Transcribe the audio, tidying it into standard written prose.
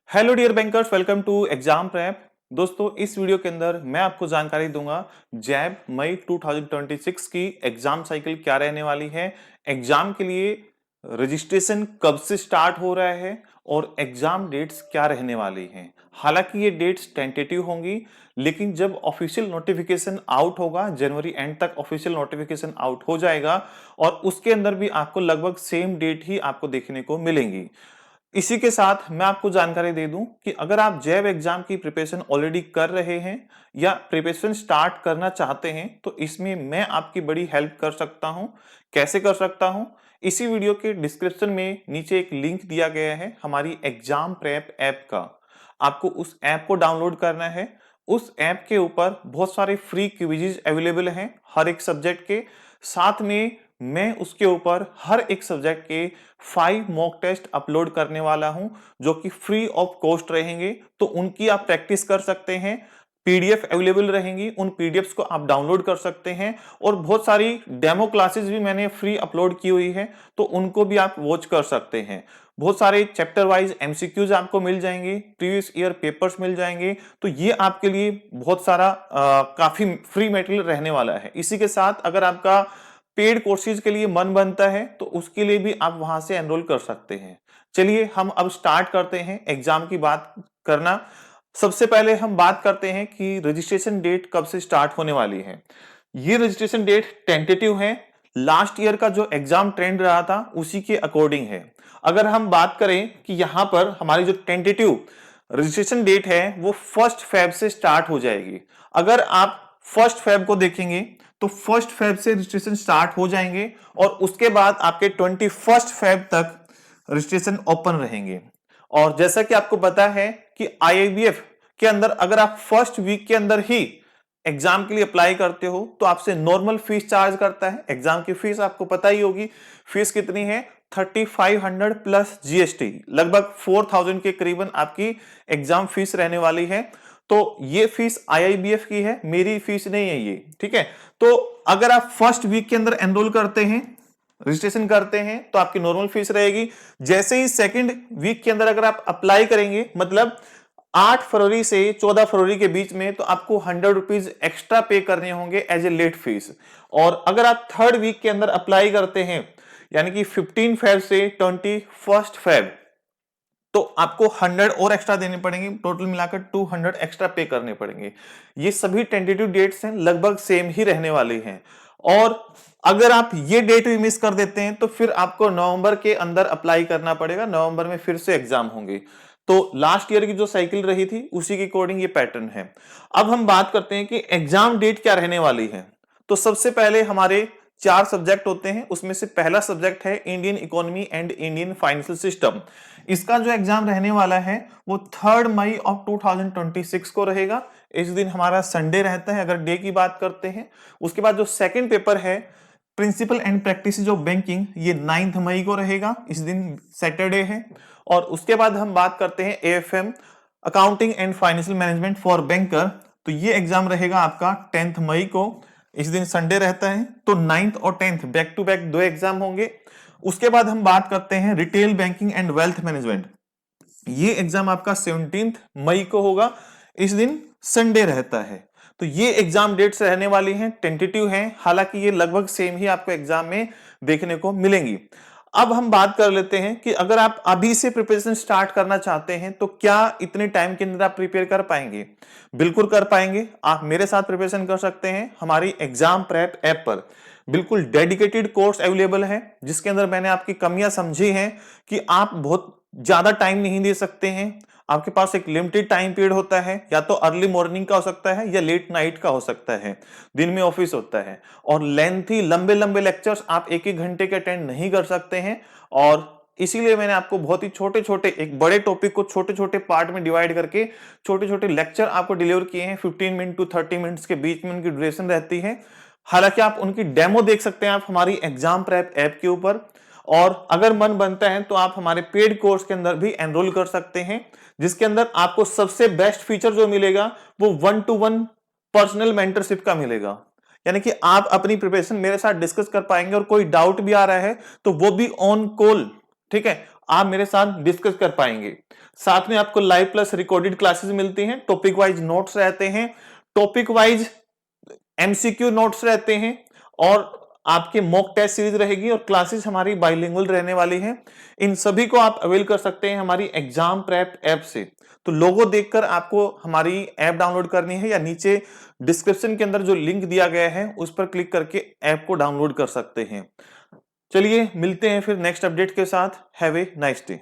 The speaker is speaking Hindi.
Hello dear bankers, welcome to exam prep. दोस्तों, इस वीडियो के अंदर मैं आपको जानकारी दूंगा जैब मई 2026 की एग्जाम साइकिल क्या रहने वाली है। एग्जाम के लिए रजिस्ट्रेशन कब से स्टार्ट हो रहा है और एग्जाम डेट्स क्या रहने वाली हैं। हालांकि ये डेट्स टेंटेटिव होंगी, लेकिन जब ऑफिशियल नोटिफिकेशन आउट होगा, जनवरी एंड तक ऑफिशियल नोटिफिकेशन आउट हो जाएगा और उसके अंदर भी आपको लगभग सेम डेट ही आपको देखने को मिलेंगी। इसी के साथ मैं आपको जानकारी दे दूं कि अगर आप जैब एग्जाम की प्रिपरेशन ऑलरेडी कर रहे हैं या प्रिपरेशन स्टार्ट करना चाहते हैं तो इसमें मैं आपकी बड़ी हेल्प कर सकता हूं। कैसे कर सकता हूं? इसी वीडियो के डिस्क्रिप्शन में नीचे एक लिंक दिया गया है हमारी एग्जाम प्रेप ऐप का। आपको उस ऐप को डाउनलोड करना है। उस ऐप के ऊपर बहुत सारे फ्री क्विज़ेस अवेलेबल हैं हर एक सब्जेक्ट के। साथ में मैं उसके ऊपर हर एक सब्जेक्ट के 5 मॉक टेस्ट अपलोड करने वाला हूं जो कि फ्री ऑफ कॉस्ट रहेंगे, तो उनकी आप प्रैक्टिस कर सकते हैं। पीडीएफ अवेलेबल रहेंगी, उन पीडीएफ्स को आप डाउनलोड कर सकते हैं और बहुत सारी डेमो क्लासेस भी मैंने फ्री अपलोड की हुई है, तो उनको भी आप वॉच कर सकते हैं। बहुत सारे चैप्टर वाइज एमसीक्यूज आपको मिल जाएंगे, प्रीवियस ईयर पेपर्स मिल जाएंगे, तो ये आपके लिए बहुत सारा काफी फ्री मटेरियल रहने वाला है। इसी के साथ अगर आपका पेड कोर्सेज के लिए मन बनता है तो उसके लिए भी आप वहां से एनरोल कर सकते हैं। चलिए हम अब स्टार्ट करते हैं एग्जाम की बात करना। सबसे पहले हम बात करते हैं कि रजिस्ट्रेशन डेट कब से स्टार्ट होने वाली है। ये रजिस्ट्रेशन डेट टेंटेटिव है, लास्ट ईयर का जो एग्जाम ट्रेंड रहा था उसी के अकॉर्डिंग है। अगर हम बात करें कि यहां पर हमारी जो टेंटेटिव रजिस्ट्रेशन डेट है वो 1 फेब से स्टार्ट हो जाएगी। अगर आप 1 फेब को देखेंगे तो 1 फेब से रजिस्ट्रेशन स्टार्ट हो जाएंगे और उसके बाद आपके 21 फेब तक रजिस्ट्रेशन ओपन रहेंगे। और जैसा कि आपको पता है कि आईआईबीएफ के अंदर अगर आप फर्स्ट वीक के अंदर ही एग्जाम के लिए अप्लाई करते हो तो आपसे नॉर्मल फीस चार्ज करता है। एग्जाम की फीस आपको पता ही होगी, फीस कितनी है? 3500 प्लस जीएसटी, लगभग 4000 के करीबन आपकी एग्जाम फीस रहने वाली है। तो ये फीस आईआईबीएफ की है, मेरी फीस नहीं है ये, ठीक है। तो अगर आप फर्स्ट वीक के अंदर एनरोल करते हैं, रजिस्ट्रेशन करते हैं, तो आपकी नॉर्मल फीस रहेगी। जैसे ही सेकंड वीक के अंदर अगर आप अप्लाई करेंगे, मतलब 8 फरवरी से 14 फरवरी के बीच में, तो आपको 100 रुपीज एक्स्ट्रा पे करने होंगे एज ए लेट फीस। और अगर आप थर्ड वीक के अंदर अप्लाई करते हैं, यानी कि 15 फेब से 21 फेब, तो आपको 100 और एक्स्ट्रा देने पड़ेंगे, टोटल मिलाकर 200 एक्स्ट्रा पे करने पड़ेंगे। ये सभी टेंटेटिव डेट्स हैं, लगभग सेम ही रहने वाले हैं। और अगर आप ये डेट भी मिस कर देते हैं तो फिर आपको नवंबर के अंदर अप्लाई करना पड़ेगा, नवंबर में फिर से एग्जाम होंगे। तो लास्ट ईयर की जो साइकिल रही थी उसी के अकॉर्डिंग ये पैटर्न है। अब हम बात करते हैं कि एग्जाम डेट क्या रहने वाली है। तो सबसे पहले हमारे 4 सब्जेक्ट होते हैं, उसमें से पहला सब्जेक्ट है Indian economy and Indian financial system. इसका जो एग्जाम रहने वाला है वो 3 मई ऑफ 2026 को रहेगा। इस दिन हमारा संडे रहता है अगर डे की बात करते हैं। उसके बाद जो सेकंड पेपर है principle and practices of banking, ये 9 मई को रहेगा, इस दिन सैटरडे है। और उसके बाद हम बात करते हैं AFM, accounting and financial management for banker, तो ये एग्जाम रहेगा आपका 10 मई को, इस दिन संडे रहता है। तो 9th और 10th back to back 2 exam होंगे। उसके बाद हम बात करते हैं retail banking and wealth management, ये एग्जाम आपका 17 मई को होगा, इस दिन संडे रहता है। तो ये एग्जाम डेट्स रहने वाली हैं, टेंटेटिव हैं, हालांकि ये लगभग सेम ही आपको एग्जाम में देखने को मिलेंगी। अब हम बात कर लेते हैं कि अगर आप अभी से प्रिपरेशन स्टार्ट करना चाहते हैं तो क्या इतने टाइम के अंदर आप प्रिपेयर कर पाएंगे? बिल्कुल कर पाएंगे। आप मेरे साथ प्रिपरेशन कर सकते हैं हमारी एग्जाम प्रेप ऐप पर। बिल्कुल डेडिकेटेड कोर्स अवेलेबल है जिसके अंदर मैंने आपकी कमियां समझी हैं कि आप बहुत ज्यादा टाइम नहीं दे सकते हैं, आपके पास एक लिमिटेड टाइम पीरियड होता है, या तो अर्ली मॉर्निंग का हो सकता है या लेट नाइट का हो सकता है, दिन में ऑफिस होता है, और लेंथी लंबे लंबे लेक्चर्स आप एक एक घंटे के अटेंड नहीं कर सकते हैं। और इसीलिए मैंने आपको बहुत ही छोटे छोटे, एक बड़े टॉपिक को छोटे छोटे पार्ट में डिवाइड करके छोटे छोटे लेक्चर आपको डिलीवर किए हैं। 15 मिनट टू 30 मिनट्स के बीच में उनकी ड्यूरेशन रहती है। हालांकि आप उनकी डेमो देख सकते हैं आप हमारी एग्जाम प्रेप ऐप के ऊपर, और अगर मन बनता है तो आप हमारे पेड कोर्स के अंदर भी एनरोल कर सकते हैं, जिसके अंदर आपको सबसे बेस्ट फीचर जो मिलेगा वो 1-to-1 पर्सनल मेंटरशिप का मिलेगा। यानी कि आप अपनी प्रिपरेशन मेरे साथ डिस्कस कर पाएंगे और कोई डाउट भी आ रहा है तो वो भी ऑन कॉल, ठीक है, आप मेरे साथ डिस्कस कर पाएंगे। साथ में आपको लाइव प्लस रिकॉर्डेड क्लासेस मिलती हैं, टॉपिक वाइज नोट्स रहते हैं, टॉपिक वाइज एमसीक्यू नोट्स रहते हैं, और आपके मॉक टेस्ट सीरीज रहेगी, और क्लासेस हमारी बाइलिंगुअल रहने वाली हैं। इन सभी को आप अवेल कर सकते हैं हमारी एग्जाम प्रेप ऐप से। तो लोगो देखकर आपको हमारी ऐप डाउनलोड करनी है, या नीचे डिस्क्रिप्शन के अंदर जो लिंक दिया गया है उस पर क्लिक करके ऐप को डाउनलोड कर सकते हैं। चलिए मिलते हैं फिर नेक्स्ट अपडेट के साथ। Have a nice day.